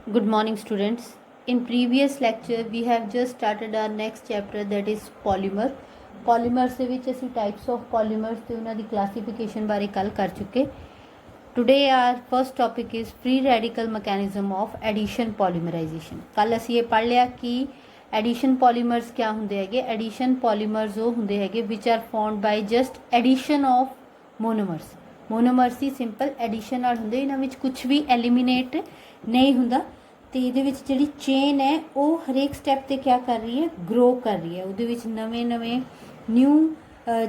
Good morning, students. In previous lecture, we have just started our next chapter, that is polymer. Polymers ਦੇ ਵਿੱਚ ਅਸੀਂ types of polymers ਤੇ ਉਹਨਾਂ ਦੀ classification ਬਾਰੇ ਕੱਲ ਕਰ ਚੁੱਕੇ. Today our first topic is free radical mechanism of addition polymerization. ਕੱਲ ਅਸੀਂ ਇਹ ਪੜ੍ਹ ਲਿਆ ਕਿ addition polymers ਕਿਆ ਹੁੰਦੇ ਹੈਗੇ. Addition polymers ਉਹ ਹੁੰਦੇ ਹੈਗੇ which are formed by just addition of monomers. Monomers the simple addition ਨਾਲ ਹੁੰਦੇ, ਇਹਨਾਂ ਵਿੱਚ ਕੁਝ ਵੀ eliminate नहीं ਹੁੰਦਾ ਤੇ ਇਹਦੇ ਵਿੱਚ ਜਿਹੜੀ ਚੇਨ ਹੈ ਉਹ ਹਰੇਕ ਸਟੈਪ ਤੇ ਕਿਆ ਕਰ ਰਹੀ ਹੈ, ਗਰੋ ਕਰ ਰਹੀ ਹੈ। ਉਹਦੇ ਵਿੱਚ ਨਵੇਂ ਨਿਊ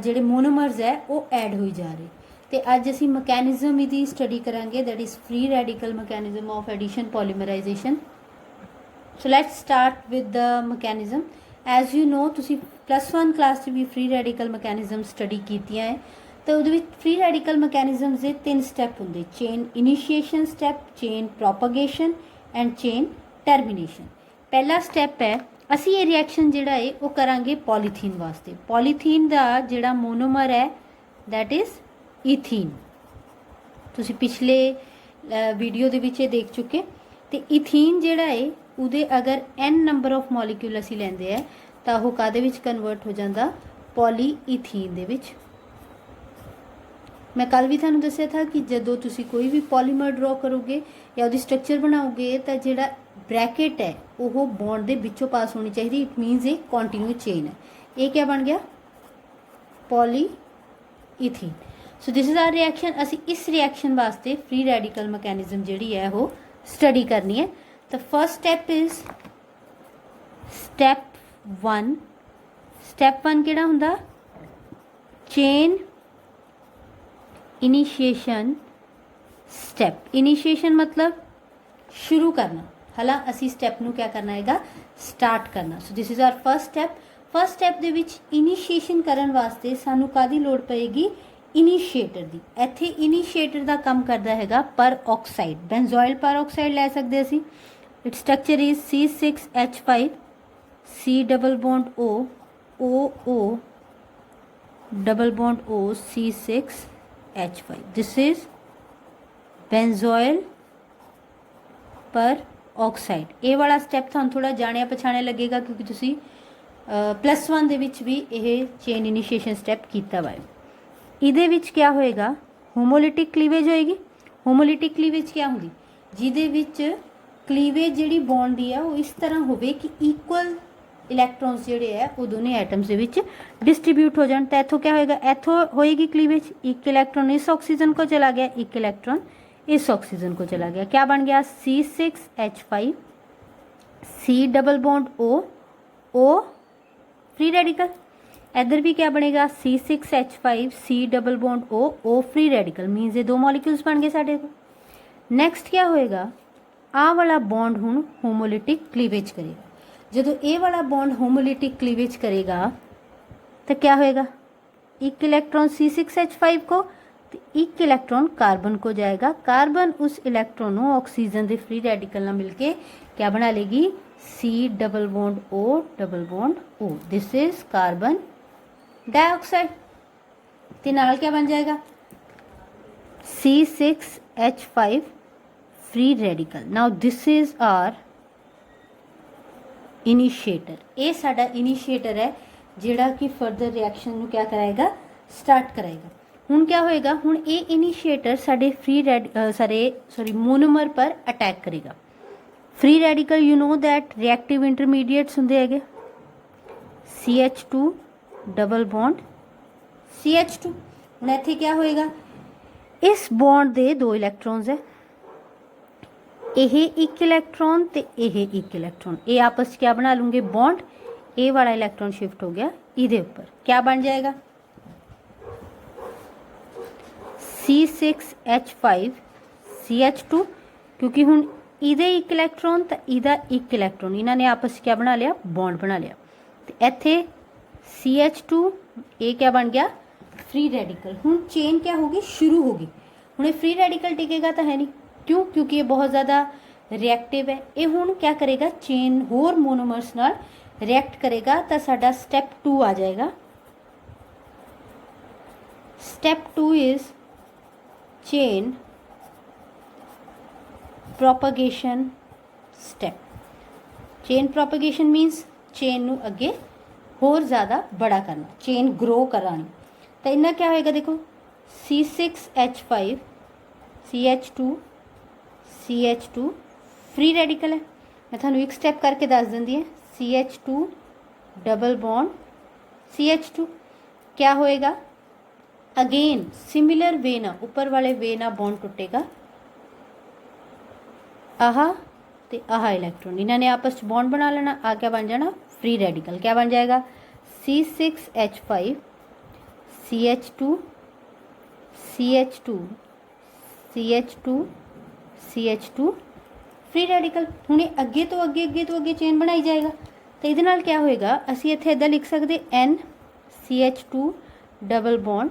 ਜਿਹੜੇ ਮੋਨੋਮਰਸ ਹੈ ਉਹ ਐਡ ਹੋਈ ਜਾ ਰਹੇ। ਤੇ ਅੱਜ ਅਸੀਂ ਮਕੈਨਿਜ਼ਮ ਇਹਦੀ ਸਟੱਡੀ ਕਰਾਂਗੇ, that is free radical mechanism of addition polymerization. So let's start with the mechanism. As you know, ਤੁਸੀਂ +1 ਕਲਾਸ 'ਚ ਵੀ ਫ੍ਰੀ ਰੈਡੀਕਲ ਮਕੈਨਿਜ਼ਮ ਸਟੱਡੀ ਕੀਤੀਆਂ ਹੈ। तो ਉਹਦੇ ਵਿੱਚ ਫ੍ਰੀ ਰੈਡੀਕਲ ਮੈਕੈਨਿਜ਼ਮਸ ਦੇ 3 ਸਟੈਪ ਹੁੰਦੇ, chain initiation step, chain propagation and chain termination. ਪਹਿਲਾ ਸਟੈਪ ਹੈ, ਅਸੀਂ ਇਹ ਰਿਐਕਸ਼ਨ ਜਿਹੜਾ ਹੈ ਉਹ ਕਰਾਂਗੇ ਪੋਲੀਥੀਨ ਵਾਸਤੇ। ਪੋਲੀਥੀਨ ਦਾ ਜਿਹੜਾ ਮੋਨੋਮਰ ਹੈ ਦੈਟ ਇਜ਼ ਈਥੀਨ। ਤੁਸੀਂ ਪਿਛਲੇ ਵੀਡੀਓ ਦੇ ਵਿੱਚ ਇਹ ਦੇਖ ਚੁੱਕੇ। ਤੇ ਈਥੀਨ ਜਿਹੜਾ ਹੈ ਉਹਦੇ ਅਗਰ n ਨੰਬਰ ਆਫ ਮੋਲੀਕਿਊਲ ਅਸੀਂ ਲੈਂਦੇ ਆ ਤਾਂ ਉਹ ਕਾਹਦੇ ਵਿੱਚ ਕਨਵਰਟ ਹੋ ਜਾਂਦਾ, ਪੋਲੀਈਥੀਨ ਦੇ ਵਿੱਚ। मैं कल भी थानू दस्या था कि जदों तुसी कोई भी पॉलीमर ड्रॉ करोगे या उसकी स्ट्रक्चर बनाओगे तो जिहड़ा ब्रैकेट है वो बॉन्ड के विचों पास होनी चाहिए। It means a continue chain है। ये क्या बन गया, polyethene. So this is our reaction. असी इस रिएक्शन वास्ते फ्री रैडिकल मैकेनिज्म जिहड़ी है वो स्टडी करनी है। तो first step is step 1। Step 1 किहड़ा हुंदा, चेन इनिशिएशन स्टैप। इनिशिएशन मतलब शुरू करना, हला असी स्टैप नू क्या करना हैगा, स्टार्ट करना। So this is our first step. First step दे विच इनिशिएशन करन वास्ते सानू कादी लोड़ पएगी, इनिशिएटर दी। इत्थे इनिशिएटर दा काम करदा हैगा पर ऑक्साइड, बेंजोइल पर ऑक्साइड लै सकदे असी। Its structure is C6H5 C double bond O O O double bond O C6H5। This is benzoyl पर ऑक्साइड। ये वाला स्टैप थानू थोड़ा जानिया पछाणिया लगेगा क्योंकि तुसी +1 दे विच भी ये चेन इनिशिएशन स्टैप कीता वा। इहदे विच क्या होएगा, होमोलिटिक क्लीवेज होएगी। होमोलिटिक क्लीवेज क्या होंदी, जिहदे विच क्लीवेज जिहड़ी बॉन्ड दी है वो इस तरह होवे कि इक्वल इलैक्ट्रॉन्स जिहड़े है वो दोनों एटम्स दे विच डिस्ट्रीब्यूट हो जान। तो इत्थों क्या होएगा, इत्थों होएगी क्लीवेज, एक इलैक्ट्रॉन इस ऑक्सीजन को चला गया, एक इलैक्ट्रॉन इस ऑक्सीजन को चला गया। क्या बन गया, C6H5 C double bond O O free radical. इधर भी क्या बनेगा, C6H5 C double bond O O free radical. Means ये 2 मॉलिक्यूल्स बन गए साढ़े को। नैक्सट क्या होएगा, आ वाला बॉन्ड हुण होमोलिटिक क्लीवेज करेगा। जदों ये वाला बॉन्ड होमोलिटिक क्लीवेज करेगा तो क्या होएगा, एक इलैक्ट्रॉन C6H5 को तो एक इलैक्ट्रॉन कार्बन को जाएगा। कार्बन उस इलैक्ट्रॉन को ऑक्सीजन के फ्री रेडिकल ना मिलके क्या बना लेगी, C double bond O double bond O। This is carbon dioxide. ते नाल क्या बन जाएगा, C6H5 free radical. Now this is our initiator. ये साडा इनिशिएटर है जिहड़ा कि फर्दर रिएक्शन नू क्या कराएगा, स्टार्ट कराएगा। हुण क्या होएगा, हुण ये इनिशिएटर साडे फ्री मोनोमर पर अटैक करेगा। Free radical you know that reactive intermediates हुंदे हैगे, CH2 डबल बॉन्ड CH2। हुण इत्थे क्या होएगा, इस बॉन्ड दे 2 इलैक्ट्रॉन्स है, ये एक इलैक्ट्रॉन ते ये एक इलैक्ट्रॉन, ये आपस क्या बना लूँगे, बॉन्ड। ये वाला इलैक्ट्रॉन शिफ्ट हो गया इधे ऊपर, क्या बन जाएगा, C6H5 CH2। क्योंकि हुण इधे एक इलैक्ट्रॉन तो इधा एक इलैक्ट्रॉन, इन्होंने आपस क्या बना लिया, बॉन्ड बना लिया। तो इत्थे CH2 ये क्या बन गया, फ्री रेडिकल। हुण चेन क्या होगी, शुरू होगी। हुण ये फ्री रेडिकल टिकेगा तो है नहीं, क्यों, क्योंकि ये बहुत ज़्यादा रिएक्टिव है। ये हुण क्या करेगा, चेन होर मोनोमर्स नाल रिएक्ट करेगा तो साडा स्टैप 2 आ जाएगा। Step 2 is chain propagation step. Chain propagation मीनस chain नू अगे होर ज़्यादा बड़ा करना, चेन ग्रो करानी। तो इन्ना क्या होएगा देखो, C6H5 CH2 फ्री रेडिकल है। मैं थानू एक स्टैप करके दस दिंदी है, CH2 डबल बॉन्ड CH2 क्या होएगा, अगेन सिमिलर वे ना ऊपर वाले वे ना बॉन्ड टुटेगा, आहा ते आहा इलैक्ट्रॉन इन्होंने आपस में बॉन्ड बना लेना, आ क्या बन जाना फ्री रेडिकल। क्या बन जाएगा, C6H5 CH2 CH2 CH2 CH2 free radical. हुणे अगे तो अगे चेन बनाई जाएगा। तो ये नाल क्या होएगा, असी इत्थे इदां लिख सकते NCH2 डबल बॉन्ड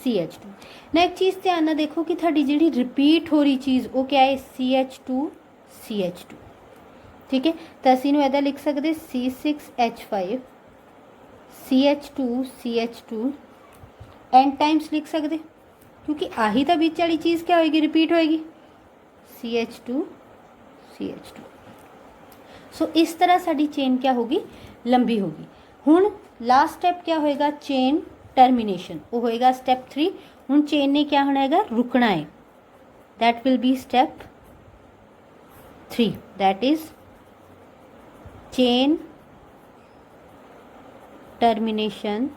CH2। ना एक चीज़ ध्यान नाल देखो कि थोड़ी जी रिपीट हो रही चीज़ वो क्या है, CH2 CH2। ठीक है, तो असी नूं इदां लिख सकते C6H5 CH2 CH2 n times लिख सकते, क्योंकि आही तो बीच वाली चीज़ क्या होएगी, रिपीट होएगी, CH2 CH2। सो इस तरह साडी चेन क्या होगी, लंबी होगी। हुण लास्ट स्टैप क्या होएगा, चेन टर्मिनेशन, वो होएगा स्टैप 3। हुण चेन ने क्या होना है, रुकना है, that will be step 3, that is chain termination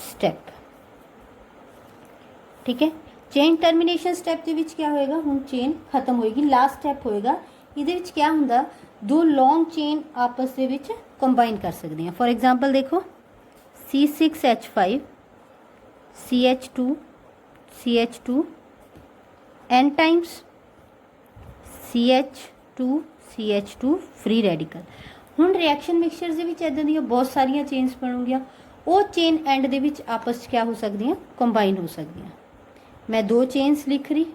step. ठीक है, चेन टर्मिनेशन स्टैप के विच क्या होएगा, हुण चेन खत्म होएगी, लास्ट स्टैप होएगा। इहदे विच क्या हुंदा, दो लॉन्ग चेन आपस दे विच कंबाइन कर सकते हैं। फॉर एग्जांपल देखो C6H5 CH2 CH2 n times CH2 CH2 free radical. हुण रिएक्शन मिक्सचर दे विच इदां दी बहुत सारिया चेन्स बनूंगियां, वो चेन एंड दे विच आपस च क्या हो सकदियां, कंबाइन हो सकदियां। मैं दो चेन्स लिख रही,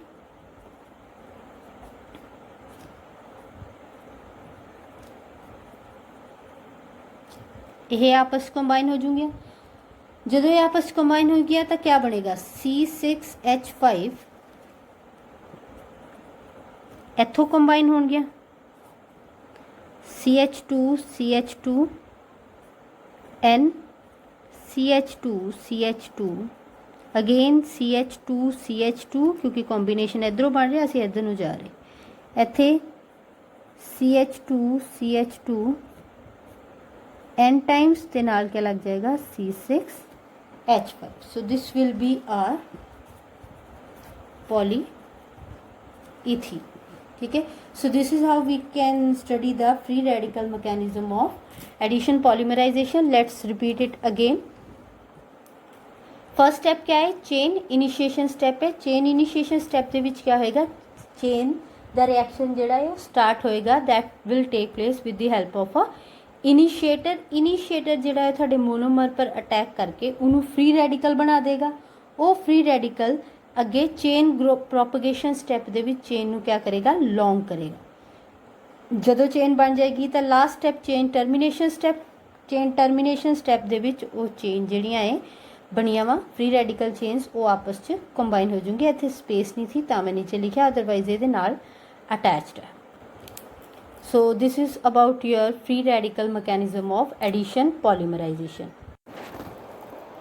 ये आपस कंबाइन हो जूंगी। जो ये आपस कंबाइन हो गया तो क्या बनेगा, C6H5 इथों कंबाइन हो गया, CH2 CH2 N CH2 CH2 again CH2 CH2, क्योंकि कॉम्बीनेशन इधरों बन रहा, असीं इधर नूं जा रहे, इत्थे CH2 CH2 N टाइम्स के नाल क्या लग जाएगा, C6H5। So this will be our polyethene. ठीक है, so this is how we can study the free radical mechanism of addition polymerisation. Let's repeat it again. First step क्या है, chain initiation step है। चेन इनिशिएशन स्टैप के विच क्या होएगा, chain the reaction जिहड़ा है स्टार्ट होएगा, that will take place with the help of a initiator. Initiator जिहड़ा है तुहाडे मोनोमर पर अटैक करके उन्होंने फ्री रेडिकल बना देगा। वो फ्री रेडिकल अगे चेन प्रोपगेशन स्टैप दे विच चेन नूं क्या करेगा, लॉन्ग करेगा। जदों चेन बन जाएगी तो last step chain termination step. Chain termination step दे विच वो चेन जिहड़ियां है बनिया वा फ्री रेडिकल चेन्स वो आपस च कंबाइन हो जाएंगे। इत्थे स्पेस नहीं थी तो मैं नीचे लिखा, अदरवाइज ये नाल अटैच्ड है। So this is about your free radical mechanism of addition polymerization.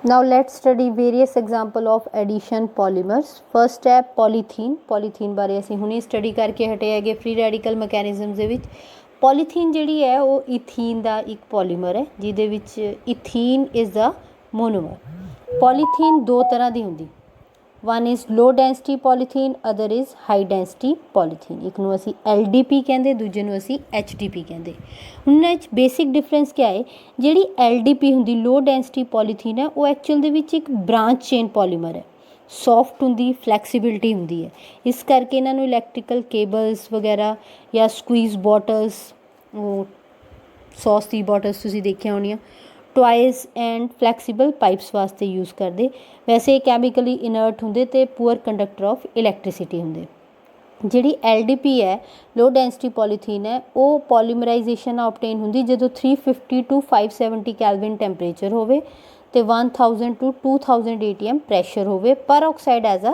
Now let's study various example of addition polymers. First step polythene. Polythene बारे असीं हुणे स्टडी करके हटे हैगे free radical mechanism दे विच। Polythene जिहड़ी है वो इथीन दा एक पॉलीमर है जिहदे विच ethene is the monomer. Polythene दो तरह दी हुंदी, one is low density polythene, other is high density polythene. एक नूं असीं LDP कहंदे, दूजे नूं असीं HDP कहंदे। उन्हां विच बेसिक डिफरेंस क्या है, जिहड़ी LDP हुंदी लो डेंसिटी पॉलीथीन है वो एक्चुअल दे विच एक ब्रांच चेन पॉलीमर है, सॉफ्ट हुंदी, फ्लैक्सीबिलिटी हुंदी है। इस करके इन्हां नूं इलैक्ट्रिकल केबल्स वगैरह या स्क्वीज़ बॉटल्स, वो सॉस दी बॉटल्स तुसीं देखिया होणीआं, टॉयज़ एंड फ्लैक्सीबल पाइप्स वास्ते यूज़ करते। वैसे कैमिकली इनर्ट होंगे तो पुअर कंडक्टर ऑफ इलैक्ट्रिसिटी होंगे। जिहड़ी LDP है लो डेंसिटी पॉलीथीन है वो पॉलीमराइजेशन ऑबटेन होंगी जो 350 to 570 कैलविन टैंपरेचर होवे ते 1000 to 2000 ATM प्रैशर होवे peroxide as a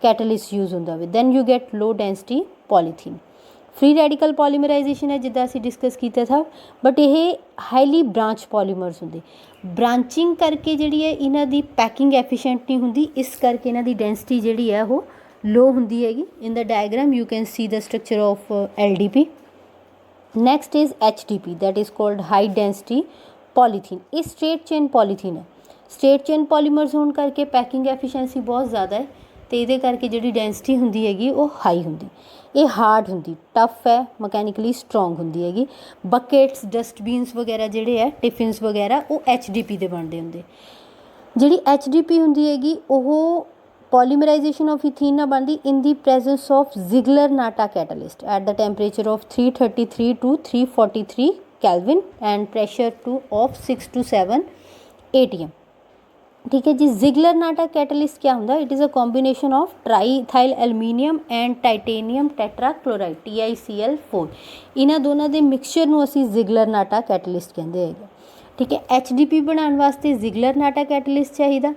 catalyst use होंदा वे, then you get low density polythene. Free radical polymerization है जिद्दां असीं डिस्कस कीता था, बट ये हाईली ब्रांच पॉलीमर्स हुंदे। ब्रांचिंग करके जिहड़ी है इन्हां दी पैकिंग एफिशिएंट नहीं हुंदी, इस करके इन्हां दी डेंसिटी जिहड़ी है वो लो हुंदी हैगी। इन the diagram you can see the structure of LDP। Next is HDP, that is called high density polythene. ये स्ट्रेट चेन पॉलीथीन है। स्ट्रेट चेन पॉलीमर्स होने करके पैकिंग एफिशिएंसी बहुत ज़्यादा है, तो ये करके जिहड़ी डेंसिटी हुंदी हैगी वो हाई हुंदी। ये हार्ड हुंदी, टफ है, मकैनिकली स्ट्रोंग हुंदी हैगी। बकेट्स, डस्टबीनस वगैरह जिहड़े है, टिफिनस वगैरह, वो HDP दे बनदे हुंदे। जिहड़ी HDP हुंदी हैगी ਉਹ polymerization of ethene ना बनती in the presence of Ziegler-Natta catalyst at the temperature of 333 to 343 Kelvin and pressure of 6 to 7 atm। ठीक है जी। Ziegler-Natta catalyst क्या होंदा? It is a combination of triethyl aluminium and titanium tetrachloride TiCl4। इन्हां दोनों के mixture ਨੂੰ ਅਸੀਂ Ziegler-Natta catalyst ਕਹਿੰਦੇ ਹੈਗੇ। ठीक है। HDP बनाने वास्ते Ziegler-Natta कैटलिस्ट चाहिए तो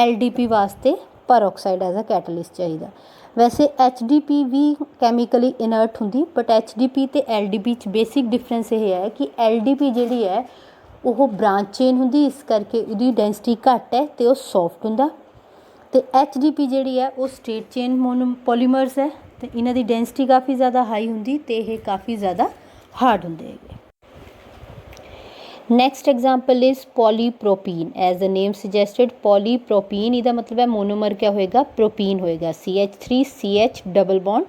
LDP वास्ते परऑक्साइड एज अ कैटलिस्ट चाहिए। वैसे HDP भी कैमिकली इनर्ट होंगी, बट HDP तो LDP बेसिक डिफरेंस ये है कि LDP जी है वो ब्रांच चेन होंगी, इस करके उसकी डेंसिटी घट है तो सॉफ्ट होंदा। तो HDP जी है वो स्ट्रेट चेन पॉलीमर्स है, तो इन्हों की डेंसिटी काफ़ी ज़्यादा हाई होंगी, तो ये काफ़ी ज़्यादा हार्ड होंगे। Next example is polypropene. As the name suggested polypropene, इसका मतलब है मोनोमर क्या होएगा? प्रोपीन होएगा। CH3 CH double bond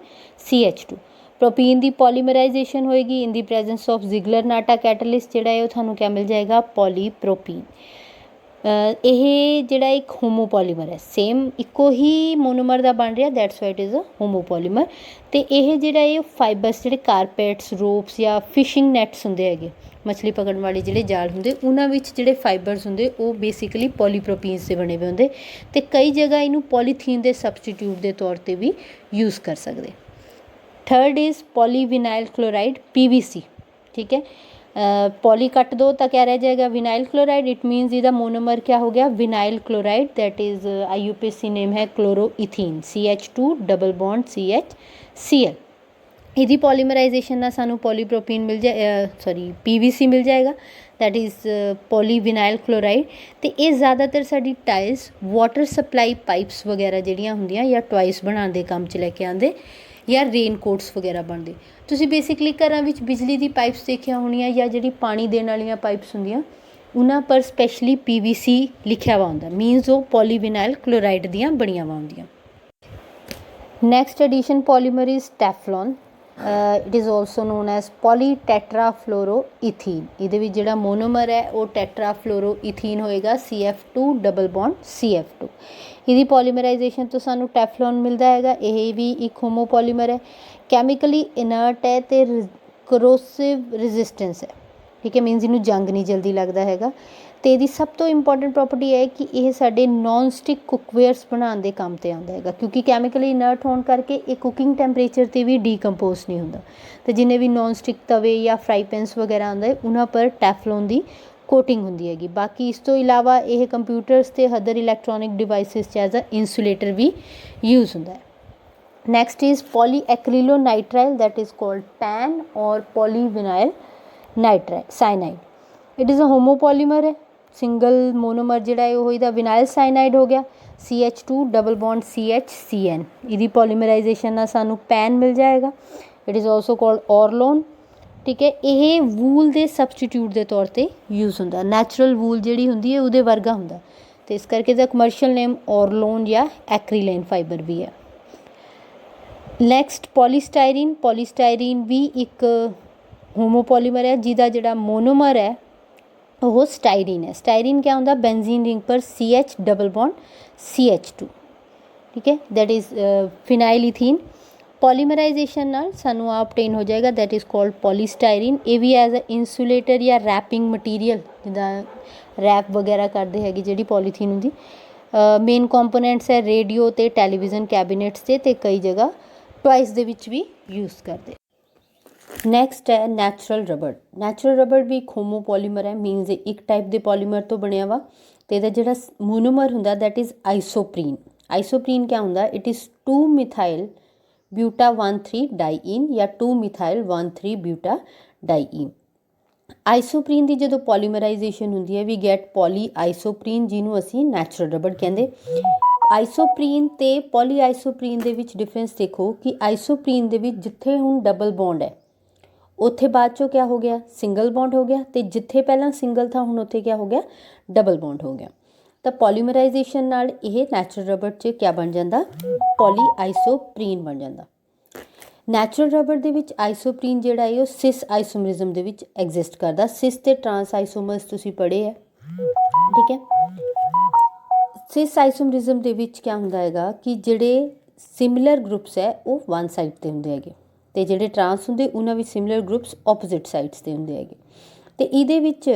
CH2। Propene की पॉलीमराइजेशन होएगी in the presence of Ziegler-Natta catalyst, जिहड़ा है थानू क्या मिल जाएगा? पॉलीप्रोपीन। यह जिहड़ा एक होमोपॉलीमर है, सेम इको ही मोनोमर का बन रहा, that's why it is a homopolymer. तो यह जिहड़ा है फाइबर्स जिहड़े कारपेट्स, रोप्स या फिशिंग नैट्स होंदे हैगे, मछली पकड़न वाले जिहड़े जाल होंदे, उन्हां विच जिहड़े फाइबर्स होंदे वो बेसिकली पॉलीप्रोपीन से बने हुए होंदे, ते कई जगह इनू पॉलीथीन के सबस्टिट्यूट के तौर पर भी यूज़ कर सकते। Third is polyvinyl chloride PVC। ठीक है। पॉली कट दो तो क्या रह जाएगा? Vinyl chloride. इट मीन्स इसका मोनोमर क्या हो गया? Vinyl chloride, that is IUPAC name है क्लोरोइथीन CH2 डबल बॉन्ड CHCl। इसकी पॉलीमराइजेशन ना सानू पॉलीप्रोपीन मिल जाए, सॉरी PVC मिल जाएगा, दैट इज़ पॉलीविनाइल क्लोराइड। तो ये ज़्यादातर साडी टाइल्स, वाटर सप्लाई पाइप्स वगैरह जिहड़ियां हुंदियां या टॉयस बनाने के काम च लैके आंदे, या रेनकोट्स वगैरह बनते। तुसीं बेसिकली घरां विच बिजली की पाइप्स देखिया होणियां, या जिहड़ी पानी देने वालियां पाइप्स हुंदियां उन्हां पर स्पैशली PVC लिखिया हुआ हुंदा, मीनस वो पॉलीविनाइल क्लोराइड दियां बणियां हुआ हुंदियां। Next addition polymer is Teflon. It is also known as polytetrafluoroethene. ये जिहड़ा मोनोमर है वो टेट्राफ्लोरोइथीन होएगा CF2 डबल बॉन्ड CF2। इसकी पॉलीमराइजेशन तो सानू टैफलॉन मिलता है, यह भी एक होमोपॉलीमर है, कैमिकली इनर्ट है तो करोसिव रेजिस्टेंस है। ठीक है। मीनस इनू जंग नहीं जल्दी लगता हैगा। तो ये सब तो इंपॉर्टेंट प्रॉपर्टी है कि यह साडे नॉन स्टिक कुकवेयर्स बनाने के काम ते आंदा हैगा, क्योंकि कैमिकली इनर्ट होने करके ये कुकिंग टैंपरेचर ते भी डीकंपोज नहीं होंदा। तो जिन्हें भी नॉन स्टिक तवे या फ्राई पैनस वगैरह आंदा है उन्हां पर टैफलॉन की कोटिंग होंदी हैगी। बाकी इस तो इलावा यह कंप्यूटर्स ते other electronic devices as a insulator भी यूज़ होंदा है। Next is polyacrylonitrile, that is called PAN, और polyvinyl nitrile cyanide. It is a homopolymer है, सिंगल मोनोमर जिहड़ा है वो विनाइल साइनाइड हो गया CH2 डबल बॉन्ड CHCN। इसकी पॉलीमराइजेशन ना सानू PAN मिल जाएगा। It is also called Orlon. ठीक है। ये वूल के सबस्टिट्यूट के तौर पर यूज़ होंदा, नैचुरल वूल जिहड़ी हुंदी है उहदे वर्गा हुंदा, तो इस करके इसका कमर्शियल नेम ऑरलोन या एक्रीलेन फाइबर भी है। Next polystyrene. पॉलीस्टाइरीन भी एक होमोपॉलीमर है जिहदा जिहड़ा मोनोमर है वो स्टाइरीन है। स्टाइरीन क्या होंदा? बेंजीन रिंग पर CH डबल बॉन्ड CH2। ठीक है। That is फिनाइलिथीन। पॉलीमराइजेशन नाल सानू ऑब्टेन हो जाएगा, दैट इज़ कॉल्ड पॉलीस्टाइरीन। ये भी एज अ इंसुलेटर या रैपिंग मटीरियल, जिदा रैप वगैरह करते हैं जी पॉलीथीन होंगी। मेन कंपोनेंट्स है रेडियो ते टैलीविजन कैबिनेट्स ते कई जगह टॉयस दे विच भी यूज़ करते। नैक्सट है नैचुरल रबड़। नैचुरल रबड़ भी एक होमोपॉलीमर है, मीनस एक टाइप के पॉलीमर तो बनया वा, तो यदा जिहड़ा मोनोमर हुंदा दैट इज़ आइसोप्रीन। आइसोप्रीन क्या हुंदा? It is 2 methyl buta 1,3 diyne या 2 मिथाइल 1,3 ब्यूटा डाईइन। आइसोप्रीन की जो पॉलीमराइजेशन होंगी है वी गैट पॉली आइसोप्रीन जिन्हों असी नैचुरल रबड़ कहते। आइसोप्रीन ते पॉली आइसोप्रीन दे विच डिफरेंस देखो कि आइसोप्रीन दे विच जिथे हुण डबल बॉन्ड है उत्थे बाद चो क्या हो गया सिंगल बॉन्ड हो गया, तो जिथे पहला सिंगल था हुण उत्थे क्या हो गया डबल बॉन्ड हो गया। तो पॉलीमराइजेशन नाल यह नैचुरल रबड़ च क्या बन जाता पॉली आइसोप्रीन बन जाता। नैचुरल रबड़ दे विच आइसोप्रीन जिहड़ा है सिस आइसोमरिज्म दे विच एग्जिस्ट करता। सिस ते ट्रांस आइसोमर्स तुसीं पढ़े है, ठीक है। सिस आइसोमरिज्म दे विच क्या हुंदा हैगा कि जिहड़े सिमिलर ग्रुप्स है वो वन साइड ते हुंदे हैगे ते जिहड़े ट्रांस हुंदे उन्हां विच सिमिलर ग्रुप्स ऑपोजिट साइड्स ते हुंदे हैगे। ते इहदे विच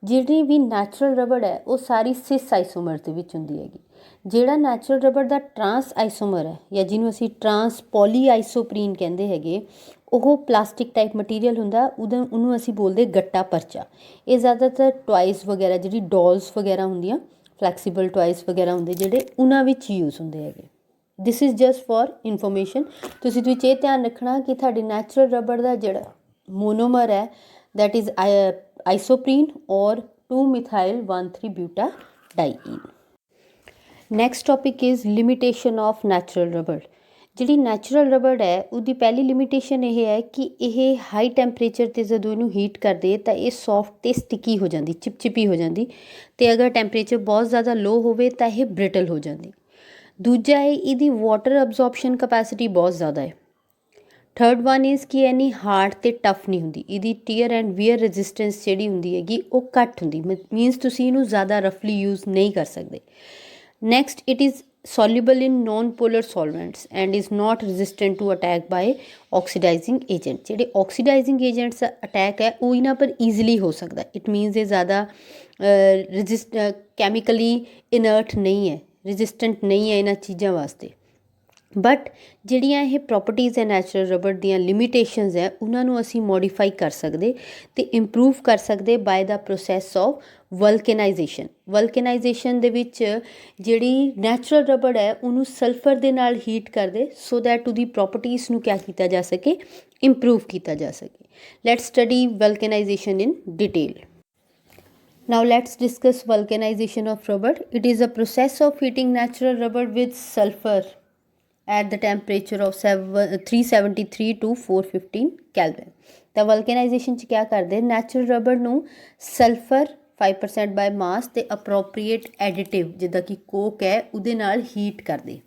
जिहड़ी भी नैचुरल रबड़ है वो सारी सिस आइसोमर दे विच हुंदी हैगी। जिहड़ा नैचुरल रबड़ दा ट्रांस आइसोमर है या जिन्हों असीं ट्रांस पॉली आइसोप्रीन कहंदे हैगे ਉਹ प्लास्टिक टाइप मटीरियल ਹੁੰਦਾ ਉਹਨੂੰ ਅਸੀਂ ਬੋਲਦੇ ਗੱਟਾ ਪਰਚਾ। ਇਹ ਜ਼ਿਆਦਾਤਰ ਟॉयਜ਼ ਵਗੈਰਾ ਜਿਹੜੀ ਡੋਲਸ ਵਗੈਰਾ ਹੁੰਦੀਆਂ फ्लैक्सीबल टॉयज़ वगैरह होंगे जोड़े उन्होंने यूज़ होंगे है। This is just for information. तुसीं ये ध्यान रखना कि थाडी नैचुरल रबड़ का जोड़ा मोनोमर है दैट इज़ आइसोप्रीन और 2 methyl 1,3 buta diyne. Next topic is limitation of natural रबड़। जी नैचुरल रबड़ है उसकी पहली लिमिटेशन यह है कि यह हाई टैंपरेचर पर जो इनू हीट कर दे तो यह सॉफ्ट तो स्टिकी हो जाती चिपचिपी हो जाती, तो अगर टैंपरेचर बहुत ज़्यादा लो हो तो यह ब्रिटल हो जाती। दूजा है इसकी वाटर अब्जॉर्प्शन कैपेसिटी बहुत ज़्यादा है। थर्ड वन इज़ कि इन्नी हार्ड तो टफ नहीं होंगी, इसकी टीयर एंड वियर रजिस्टेंस जी होंगी हैगी वो घट होंगी, मीनस तुसीं इनू ज़्यादा रफली यूज़ नहीं कर सकते। Next it is soluble in non-polar solvents and is not resistant to attack by oxidizing agent। ਜਿਹੜੇ oxidizing agents attack है वो इन्हां पर easily हो सकता है। it means ये ज़्यादा chemically inert नहीं है, resistant नहीं है इन्हां चीज़ों वास्ते। बट ਜਿਹੜੀਆਂ ਇਹ ਪ੍ਰੋਪਰਟੀਜ਼ ਹੈ ਨੈਚੁਰਲ ਰਬੜ ਦੀਆਂ ਲਿਮਿਟੇਸ਼ਨਸ ਹੈ ਉਹਨਾਂ ਨੂੰ ਅਸੀਂ ਮੋਡੀਫਾਈ ਕਰ ਸਕਦੇ ਤੇ ਇੰਪਰੂਵ ਕਰ ਸਕਦੇ ਬਾਏ ਦਾ ਪ੍ਰੋਸੈਸ ਆਫ ਵਲਕਨਾਈਜੇਸ਼ਨ। ਵਲਕਨਾਈਜੇਸ਼ਨ ਦੇ ਵਿੱਚ ਜਿਹੜੀ ਨੈਚੁਰਲ ਰਬੜ ਹੈ ਉਹਨੂੰ ਸਲਫਰ ਦੇ ਨਾਲ ਹੀਟ ਕਰਦੇ ਸੋ ਦੈਟ ਉਹਦੀ ਪ੍ਰੋਪਰਟੀਜ਼ ਨੂੰ ਕਿਆ ਕੀਤਾ ਜਾ ਸਕੇ ਇੰਪਰੂਵ ਕੀਤਾ ਜਾ ਸਕੇ। Let's study vulcanization in detail. Now let's discuss vulcanization of rubber. It is a process of heating natural rubber with sulfur at the temperature of 373 to 415 Kelvin। तो वल्कनाइजेशन क्या करते नैचुरल रबड़ नू सल्फर 5% बाय मास ते अप्रोप्रीएट additive जिदा कि Coke है उहदे नाल हीट करते,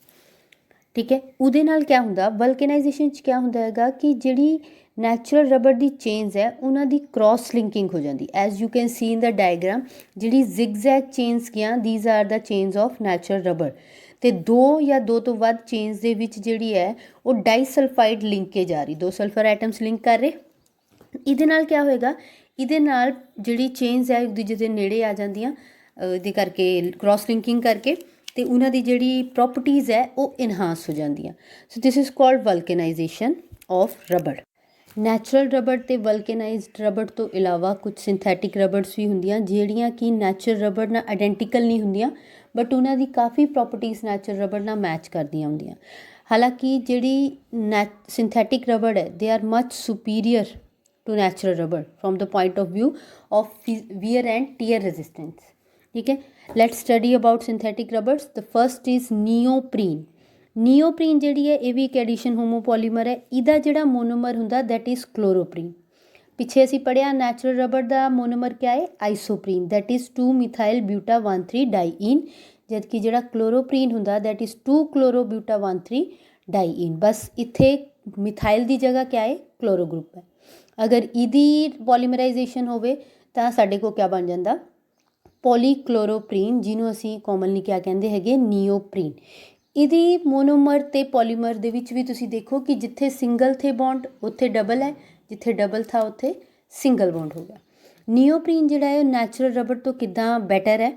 ठीक है। उहदे नाल क्या हुंदा वल्कनाइजेशन क्या हुंदा हैगा कि जिहड़ी नैचुरल रबड़ की चेन्स है उन्हों की क्रॉस लिंकिंग हो जाती। As you can see in the diagram जी जिगजैग चेन्स गया these are the chains of natural rubber. तो दो या दो तो वध चेन्स दे विच जिहड़ी है वो डाईसल्फाइड लिंकेज आ रही, दो सल्फर एटम्स लिंक कर रहे। इहदे नाल क्या होएगा इहदे नाल जिहड़ी चेन्स है एक दूजे दे नेड़े आ जांदियां इहदे करके क्रॉस लिंकिंग करके तो उन्हां दी जिहड़ी प्रॉपर्टीज़ है वो इनहांस हो जांदियां। So this is called vulcanisation of rubber. Natural rubber ते वल्कनाइज्ड रबड़ तो इलावा कुछ सिंथैटिक रबड़स भी होंदियां जिहड़ियां कि नैचुरल रबड़ नाल आइडेंटिकल नहीं होंदियां बट उन्हां दी काफ़ी प्रॉपर्टीज़ नैचुरल रबड़ नाल मैच करदियां होंदियां। हालांकि जिहड़ी सिंथैटिक रबड़ है they are much superior to natural rubber from the point of view of wear and tear resistance, ठीक है। Let's study about synthetic rubbers. The first is neoprene. Neoprene जिहड़ी है ये भी एक एडिशन होमोपॉलीमर है। इहदा जिहड़ा मोनोमर हुंदा दैट इज़ क्लोरोप्रीन। पिछे असीं पढ़िया नैचुरल रबड़ का मोनोमर क्या है isoprene that is 2 methyl buta 1,3 diyne, जबकि जिहड़ा क्लोरोप्रीन हुंदा that is 2 chloro buta 1,3 diyne. बस इत्थे मिथाइल की जगह क्या है क्लोरो ग्रुप है। अगर इहदी पॉलीमराइजेशन होवे तां साडे कोल क्या बन जांदा पॉलीक्लोरोप्रीन जिन्हों असीं कॉमनली क्या कहंदे हैगे नियोप्रीन। इहदी मोनोमर ते पॉलीमर दे विच भी तुसीं देखो कि जिथे सिंगल थे बॉन्ड उत्थे डबल है, जिथे डबल था उत्थे सिंगल बॉन्ड हो गया। नियोप्रीन जिहड़ा है नैचुरल रबड़ तो किद्दां बैटर है।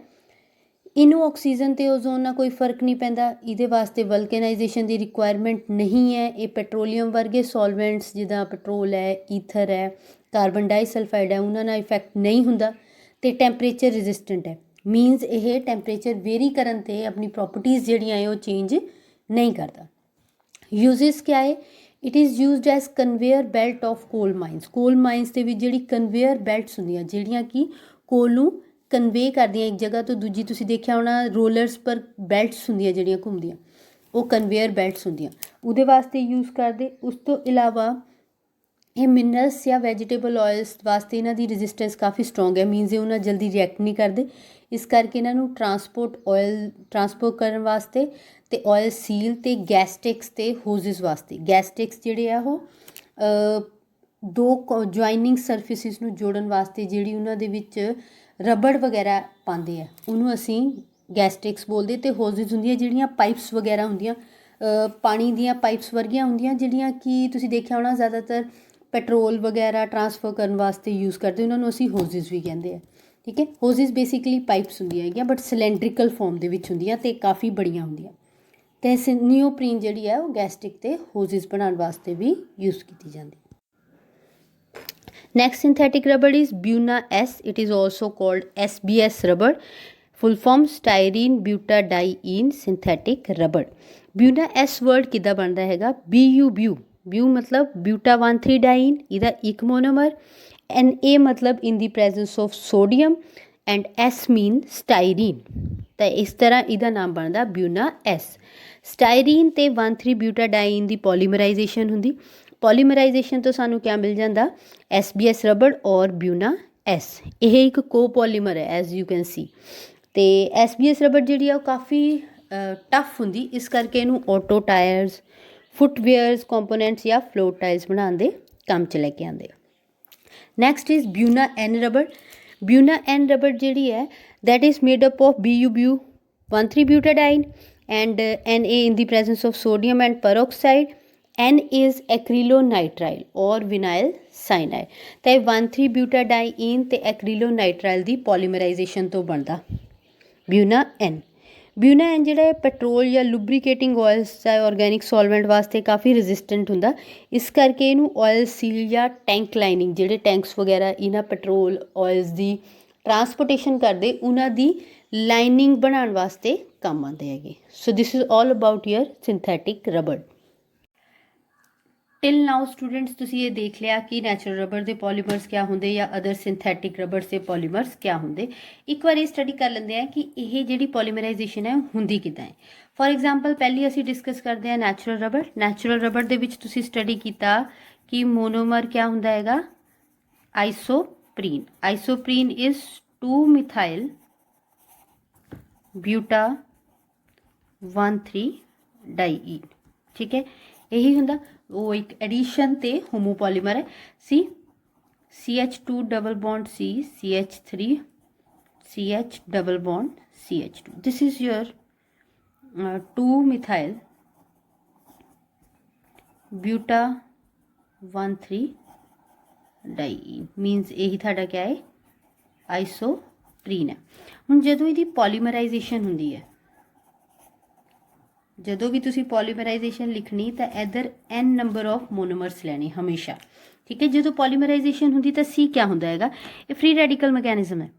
इनू ऑक्सीजन ते ओजोन नाल कोई फर्क नहीं पैंदा, इहदे वास्ते वल्कनाइजेशन की रिक्वायरमेंट नहीं है। ये पेट्रोलीयम वर्गे सॉल्वेंट्स जिद्दां पेट्रोल है ईथर है कार्बन डाईसल्फाइड है उन्हां नाल इफैक्ट नहीं हुंदा ते टैंपरेचर रेजिस्टेंट है। मीनस ये टैंपरेचर वेरी करन ते अपनी प्रॉपर्टीज़ जिहड़ियां है वो चेंज नहीं करता। यूजेस क्या है, it is used as conveyor belt of coal mines ਦੇ ਵਿੱਚ ਜਿਹੜੀ ਕਨਵੇਅਰ ਬੈਲਟਸ ਹੁੰਦੀਆਂ ਜਿਹੜੀਆਂ ਕਿ ਕੋਲ ਨੂੰ ਕਨਵੇ ਕਰਦੀਆਂ ਇੱਕ ਜਗ੍ਹਾ ਤੋਂ ਦੂਜੀ, ਤੁਸੀਂ ਦੇਖਿਆ ਹੋਣਾ ਰੋਲਰਸ ਪਰ ਬੈਲਟਸ ਹੁੰਦੀਆਂ ਜਿਹੜੀਆਂ ਘੁੰਮਦੀਆਂ, ਉਹ ਕਨਵੇਅਰ ਬੈਲਟਸ ਹੁੰਦੀਆਂ, ਉਹਦੇ ਵਾਸਤੇ ਯੂਜ਼ ਕਰਦੇ। ਉਸ ਤੋਂ ਇਲਾਵਾ ਇਹ ਮਿਨਰਲਸ ਜਾਂ ਵੈਜੀਟੇਬਲ ਆਇਲਸ ਵਾਸਤੇ ਇਹਨਾਂ ਦੀ ਰੈਜ਼ਿਸਟੈਂਸ ਕਾਫੀ ਸਟਰੋਂਗ ਹੈ, ਮੀਨਸ ਇਹ ਉਹਨਾਂ ਜਲਦੀ ਰਿਐਕਟ ਨਹੀਂ ਕਰਦੇ, ਇਸ ਕਰਕੇ ਇਹਨਾਂ ਨੂੰ ਟਰਾਂਸਪੋਰਟ ਕਰਨ ਵਾਸਤੇ ਅਤੇ ਆਇਲ ਸੀਲ ਅਤੇ ਗੈਸਟਿਕਸ ਅਤੇ ਹੋਜ਼ਿਸ ਵਾਸਤੇ। ਗੈਸਟਿਕਸ ਜਿਹੜੇ ਆ ਉਹ ਦੋ ਜੁਆਇਨਿੰਗ ਸਰਫੇਸਿਸ ਨੂੰ ਜੋੜਨ ਵਾਸਤੇ ਜਿਹੜੀ ਉਹਨਾਂ ਦੇ ਵਿੱਚ ਰਬੜ ਵਗੈਰਾ ਪਾਉਂਦੇ ਆ ਉਹਨੂੰ ਅਸੀਂ ਗੈਸਟਿਕਸ ਬੋਲਦੇ। ਅਤੇ ਹੋਜ਼ਿਸ ਹੁੰਦੀਆਂ ਜਿਹੜੀਆਂ ਪਾਈਪਸ ਵਗੈਰਾ ਹੁੰਦੀਆਂ, ਪਾਣੀ ਦੀਆਂ ਪਾਈਪਸ ਵਰਗੀਆਂ ਹੁੰਦੀਆਂ ਜਿਹੜੀਆਂ ਕਿ ਤੁਸੀਂ ਦੇਖਿਆ ਹੋਣਾ ਜ਼ਿਆਦਾਤਰ ਪੈਟਰੋਲ ਵਗੈਰਾ ਟਰਾਂਸਫਰ ਕਰਨ ਵਾਸਤੇ ਯੂਜ਼ ਕਰਦੇ, ਉਹਨਾਂ ਨੂੰ ਅਸੀਂ ਹੋਜ਼ਿਸ ਵੀ ਕਹਿੰਦੇ ਆ। ਠੀਕ ਹੈ, ਹੋਜ਼ਿਸ ਬੇਸਿਕਲੀ ਪਾਈਪਸ ਹੁੰਦੀਆਂ ਹੈਗੀਆਂ ਬਟ ਸਿਲੈਂਡਰੀਕਲ ਫੋਰਮ ਦੇ ਵਿੱਚ ਹੁੰਦੀਆਂ ਅਤੇ ਕਾਫੀ ਬੜੀਆਂ ਹੁੰਦੀਆਂ। ਅਤੇ ਨਿਓਪਰੀਨ ਜਿਹੜੀ ਹੈ ਉਹ ਗੈਸਟਿਕ ਅਤੇ ਹੋਜ਼ਿਸ ਬਣਾਉਣ ਵਾਸਤੇ ਵੀ ਯੂਜ਼ ਕੀਤੀ ਜਾਂਦੀ। Next synthetic rubber is Buna S. It is also called SBS rubber. Full form styrene butadiene synthetic rubber. Buna S word ਕਿੱਦਾਂ ਬਣਦਾ ਹੈਗਾ, BU ਮਤਲਬ ਬਿਊਟਾ 1,3-diene, ਇਹਦਾ ਇੱਕ ਮੋਨੋਮਰ, Na ਮਤਲਬ in the presence of sodium and S mean styrene, ਤਾਂ ਇਸ ਤਰ੍ਹਾਂ ਇਹਦਾ ਨਾਮ ਬਣਦਾ Buna S। ਸਟਾਈਰੀਨ ਅਤੇ 1,3-butadiene ਦੀ ਪੋਲੀਮਰਾਈਜੇਸ਼ਨ ਹੁੰਦੀ, ਪੋਲੀਮਰਾਈਜੇਸ਼ਨ ਤੋਂ ਸਾਨੂੰ ਕਿਆ ਮਿਲ ਜਾਂਦਾ, SBS ਰਬੜ ਔਰ Buna S। ਇਹ ਇੱਕ ਕੋਪੋਲੀਮਰ ਹੈ ਐਜ਼ ਯੂ ਕੈਨ ਸੀ। ਅਤੇ SBS ਰਬੜ ਜਿਹੜੀ ਆ ਉਹ ਕਾਫੀ ਟਫ ਹੁੰਦੀ, ਇਸ ਕਰਕੇ ਇਹਨੂੰ ਆਟੋ ਟਾਇਰਸ, ਫੁੱਟਵੇਅਰਸ ਕੰਪੋਨੈਂਟਸ ਜਾਂ ਫਲੋਟ ਟਾਇਰਸ ਬਣਾਉਣ ਦੇ ਕੰਮ 'ਚ ਲੈ ਕੇ ਆਉਂਦੇ। Next is Buna N rubber. Buna N rubber ਜਿਹੜੀ ਹੈ that is made up of BU 1,3-butadiene and Na in the presence of sodium and peroxide. N is acrylonitrile or vinyl cyanide। ਤਾਂ ਇਹ 1,3-butadiene ਅਤੇ acrylonitrile ਦੀ ਪੋਲੀਮਰਾਈਜੇਸ਼ਨ ਤੋਂ ਬਣਦਾ Buna N। Buna N ਜਿਹੜਾ ਹੈ petrol ਜਾਂ ਲੁਬਰੀਕੇਟਿੰਗ ਆਇਲਸ ਜਾਂ organic ਸੋਲਵੈਂਟ ਵਾਸਤੇ ਕਾਫੀ ਰੈਜ਼ਿਸਟੈਂਟ ਹੁੰਦਾ, ਇਸ ਕਰਕੇ ਇਹਨੂੰ ਆਇਲ ਸੀਲ ਜਾਂ ਟੈਂਕ ਲਾਈਨਿੰਗ, ਜਿਹੜੇ ਟੈਂਕਸ ਵਗੈਰਾ ਇਹਨਾਂ ਪੈਟਰੋਲ ਆਇਲਸ ਦੀ ਟਰਾਂਸਪੋਰਟੇਸ਼ਨ ਕਰਦੇ ਉਹਨਾਂ ਦੀ ਲਾਈਨਿੰਗ ਬਣਾਉਣ ਵਾਸਤੇ ਕੰਮ ਆਉਂਦੇ ਹੈਗੇ। So this is all about your synthetic rubber. Till now students ਤੁਸੀਂ ਇਹ ਦੇਖ ਲਿਆ ਕਿ ਨੈਚੁਰਲ ਰਬੜ ਦੇ ਪੋਲੀਮਰਸ ਕਿਆ ਹੁੰਦੇ ਜਾਂ ਅਦਰ ਸਿੰਥੈਟਿਕ ਰਬੜ ਦੇ ਪੋਲੀਮਰਸ ਕਿਆ ਹੁੰਦੇ। ਇੱਕ ਵਾਰ ਇਹ ਸਟੱਡੀ ਕਰ ਲੈਂਦੇ ਆ ਕਿ ਇਹ ਜਿਹੜੀ ਪੋਲੀਮਰਾਈਜੇਸ਼ਨ ਹੈ ਹੁੰਦੀ ਕਿੱਦਾਂ ਹੈ। ਫੋਰ ਐਗਜ਼ਾਮਪਲ ਪਹਿਲੀ ਅਸੀਂ ਡਿਸਕਸ ਕਰਦੇ ਹਾਂ ਨੈਚੁਰਲ ਰਬੜ। ਨੈਚੁਰਲ ਰਬੜ ਦੇ ਵਿੱਚ ਤੁਸੀਂ ਸਟੱਡੀ ਕੀਤਾ ਕਿ ਮੋਨੋਮਰ ਕਿਆ ਹੁੰਦਾ ਹੈਗਾ, ਆਈਸੋਪਰੀਨ। ਆਈਸੋਪਰੀਨ ਇਜ਼ 2-methyl buta 1,3-diene। ਠੀਕ ਹੈ, ਇਹੀ ਹੁੰਦਾ। ਉਹ ਇੱਕ ਐਡੀਸ਼ਨ ਅਤੇ ਹੋਮੋਪੋਲੀਮਰ ਹੈ। CH2 double bond C, CH3, CH double bond CH2। This is your 2-methyl buta 1,3-diene means ਇਹੀ ਤੁਹਾਡਾ ਕਿਆ ਹੈ, ਆਈਸੋਪਰੀਨ ਹੈ। ਹੁਣ ਜਦੋਂ ਇਹਦੀ ਪੋਲੀਮਰਾਈਜੇਸ਼ਨ ਹੁੰਦੀ ਹੈ, ਜਦੋਂ ਵੀ ਤੁਸੀਂ ਪੋਲੀਮਰਾਈਜੇਸ਼ਨ ਲਿਖਣੀ ਤਾਂ ਇੱਧਰ n ਨੰਬਰ ਆਫ ਮੋਨੋਮਰਸ ਲੈਣੇ ਹਮੇਸ਼ਾ। ਠੀਕ ਹੈ, ਜਦੋਂ ਪੋਲੀਮਰਾਈਜੇਸ਼ਨ ਹੁੰਦੀ ਤਾਂ C ਕਿਆ ਹੁੰਦਾ ਹੈਗਾ, ਇਹ ਫ੍ਰੀ ਰੈਡੀਕਲ ਮੈਕੈਨਿਜ਼ਮ ਹੈ।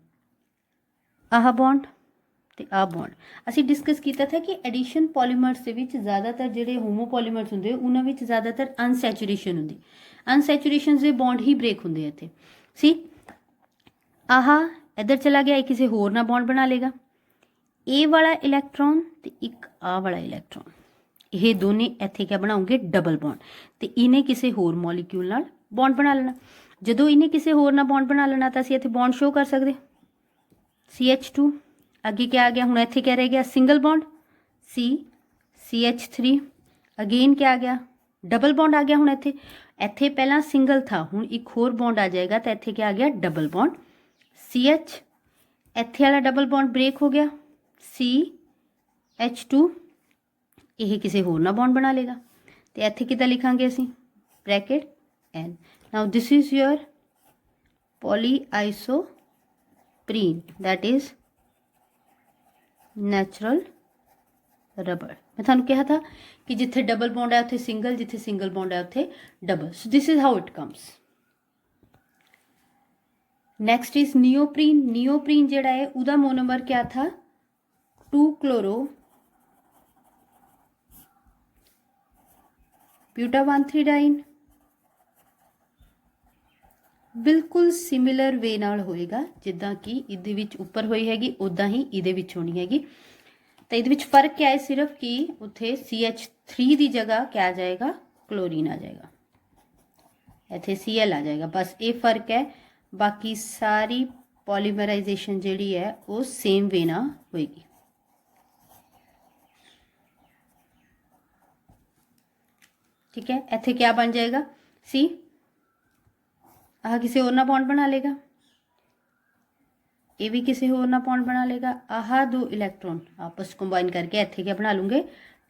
ਆਹ ਬੌਂਡ ਅਤੇ ਆਹ ਬੌਂਡ ਅਸੀਂ ਡਿਸਕਸ ਕੀਤਾ था ਕਿ ਐਡੀਸ਼ਨ ਪੋਲੀਮਰਸ ਦੇ ਵਿੱਚ ਜ਼ਿਆਦਾਤਰ ਜਿਹੜੇ ਹੋਮੋਪੋਲੀਮਰਸ ਹੁੰਦੇ ਉਹਨਾਂ ਵਿੱਚ ਜ਼ਿਆਦਾਤਰ ਅਨਸੈਚੂਰੇਸ਼ਨ ਹੁੰਦੀ। ਅਨਸੈਚੂਰੇਸ਼ਨ ਦੇ ਬੌਂਡ ਹੀ ਬ੍ਰੇਕ ਹੁੰਦੇ ਇੱਥੇ। ਸੀ ਆਹ ਇੱਧਰ ਚਲਾ ਗਿਆ, ਇਹ ਕਿਸੇ ਹੋਰ ਨਾਲ ਬੌਂਡ ਬਣਾ ਲੇਗਾ। ਇਹ ਵਾਲਾ ਇਲੈਕਟ੍ਰੋਨ ਅਤੇ ਇੱਕ ਆਹ ਵਾਲਾ ਇਲੈਕਟ੍ਰੋਨ, ਇਹ ਦੋਨੇ ਇੱਥੇ ਕਿਆ ਬਣਾਉਂਗੇ, ਡਬਲ ਬੌਂਡ। ਅਤੇ ਇਹਨੇ ਕਿਸੇ ਹੋਰ ਮੋਲੀਕਿਊਲ ਨਾਲ ਬੌਂਡ ਬਣਾ ਲੈਣਾ। ਜਦੋਂ ਇਹਨੇ ਕਿਸੇ ਹੋਰ ਨਾਲ ਬੌਂਡ ਬਣਾ ਲੈਣਾ ਤਾਂ ਅਸੀਂ ਇੱਥੇ ਬੌਂਡ ਸ਼ੋਅ ਕਰ ਸਕਦੇ। CH2 ਅੱਗੇ ਕਿਆ ਆ ਗਿਆ, ਹੁਣ ਇੱਥੇ ਕਿਆ ਰਹਿ ਗਿਆ, ਸਿੰਗਲ ਬੌਂਡ CH3 ਅਗੇਨ ਕਿਆ ਆ ਗਿਆ, ਡਬਲ ਬੌਂਡ ਆ ਗਿਆ। ਹੁਣ ਇੱਥੇ ਪਹਿਲਾਂ ਸਿੰਗਲ ਥਾ, ਹੁਣ ਇੱਕ ਹੋਰ ਬੌਂਡ ਆ ਜਾਏਗਾ ਤਾਂ ਇੱਥੇ ਕਿਆ ਆ ਗਿਆ, ਡਬਲ ਬੌਂਡ CH। ਇੱਥੇ ਵਾਲਾ ਡਬਲ ਬੌਂਡ ਬ੍ਰੇਕ ਹੋ ਗਿਆ CH2, ਇਹ ਕਿਸੇ ਹੋਰ ਨਾਲ ਬੌਂਡ ਬਣਾ ਲੇਗਾ। ਅਤੇ ਇੱਥੇ ਕਿੱਦਾਂ ਲਿਖਾਂਗੇ ਅਸੀਂ, bracket N। Now this is your polyisoprene that is natural rubber. ਮੈਂ ਤੁਹਾਨੂੰ ਕਿਹਾ ਥਾ ਕਿ ਜਿੱਥੇ ਡਬਲ ਬੌਂਡ ਹੈ ਉੱਥੇ ਸਿੰਗਲ, ਜਿੱਥੇ ਸਿੰਗਲ ਬੌਂਡ ਹੈ ਉੱਥੇ double. So this is how it comes. Next is neoprene. Neoprene ਜਿਹੜਾ ਹੈ ਉਹਦਾ ਮੋਨੋਮਰ ਕਿਆ ਥਾ, 2-chloro ब्यूटा-1,3-डाइन बिल्कुल सिमिलर वे नाल होएगा जिद्दां कि इहदे विच उपर होई हैगी उदां ही इहदे विच होनी हैगी। तो इहदे विच फर्क क्या है सिर्फ कि उत्थे CH3 की जगह क्या आ जाएगा, क्लोरीन आ जाएगा, इत्थे Cl आ जाएगा, बस ये फर्क है। बाकी सारी पॉलीमराइजेशन जिहड़ी है वो सेम वे नाल होएगी। ठीक है, इत्थे क्या बन जाएगा सी, आह किसी होर ना बॉन्ड बना लेगा, ये भी किसी होर ना बॉन्ड बना लेगा, आह दो इलैक्ट्रॉन आपस कंबाइन करके इत्थे क्या बना लूँगे,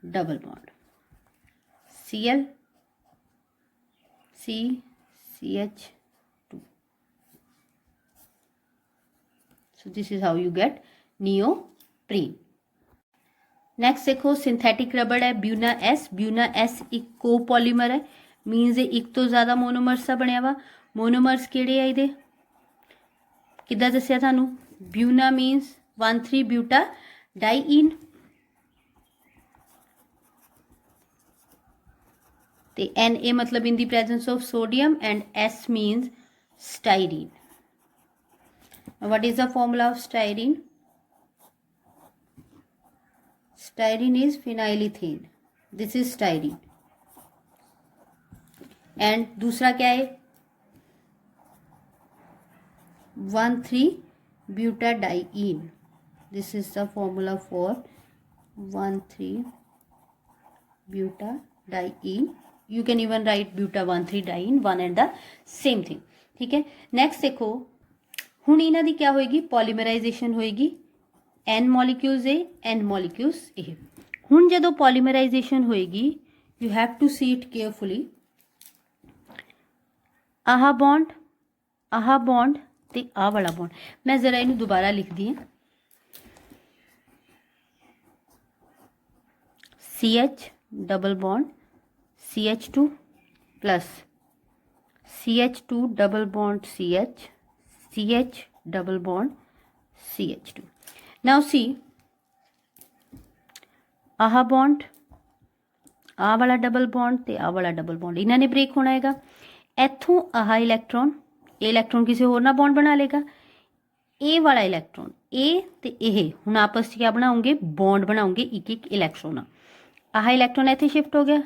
double bond Cl CH2। so this is how you get neoprene। Next देखो सिंथेटिक रबड़ है ब्यूना एस। ब्यूना एस एक कोपॉलीमर है, मीनस ये एक तो ज़्यादा मोनोमर्स का बनया वा। मोनोमर्स किहड़े है इहदे, किद्दां दस्सिया तुहानूं, ब्यूना मीनस 1,3 ब्यूटा डाईइन ते Na मतलब in the presence of sodium and S means styrene. What is the formula of styrene, styrene is phenylethyne, this is styrene। And दूसरा क्या है, 1,3 butadiene, this is the formula for 1,3 butadiene. You can even write buta 1,3-डाईन, one and the same thing. ठीक है, next देखो हुण इन्हां दी क्या होएगी, पॉलीमराइजेशन होएगी, एन मॉलिक्यूल्स ए एन मॉलिक्यूल्स ए। हुण जदों पॉलीमराइजेशन होएगी you have to see it carefully, आह बॉन्ड ते आह वाला बॉन्ड। मैं जरा इनू दोबारा लिख दी है, CH double bond CH2 plus CH2 double bond CH double bond CH2। Now see ah bond, ah वाला डबल बॉन्ड ते आह वाला डबल बॉन्ड इन्हां ने ब्रेक होना हैगा। इत्थों आह इलैक्ट्रॉन, ये इलैक्ट्रॉन किसी होर ना बॉन्ड बना लेगा, ए वाला इलैक्ट्रॉन ए ते ये हुण आपस च क्या बनाओगे, बॉन्ड बनाओगे एक एक इलैक्ट्रॉन। आह इलैक्ट्रॉन इत्थे शिफ्ट हो गया,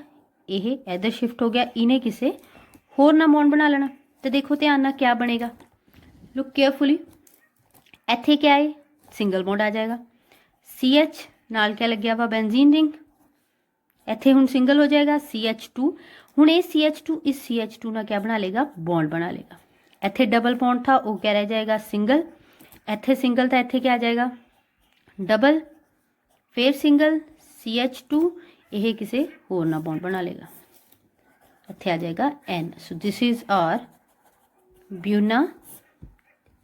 ये इधर शिफ्ट हो गया, इन्हें किसी होर ना बॉन्ड बना लेना। तो देखो ध्यान नाल क्या बनेगा, लुक केयरफुली, इत्थे क्या है, सिंगल बॉन्ड आ जाएगा, CH नाल क्या लग्या वा, बेंजीन रिंग, इत्थे हुण सिंगल हो जाएगा CH2। हुण ये CH2 इस CH2 ना क्या बना लेगा, बॉन्ड बना लेगा। इत्थे डबल बॉन्ड था वो क्या रह जाएगा, सिंगल, इत्थे सिंगल था, इत्थे क्या आ जाएगा, डबल, फिर सिंगल CH2, यह किसी होर ना बॉन्ड बना लेगा, इत्थे आ जाएगा N। So this is our buna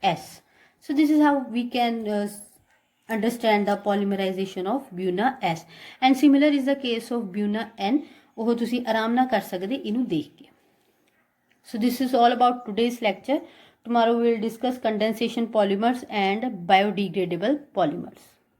S। So this is how we can understand the polymerization of Buna S and similar is the case of Buna N। वो तुसी आराम ना कर सकते इनू देख के। So this is all about today's lecture। Tomorrow we will discuss condensation polymers and biodegradable polymers।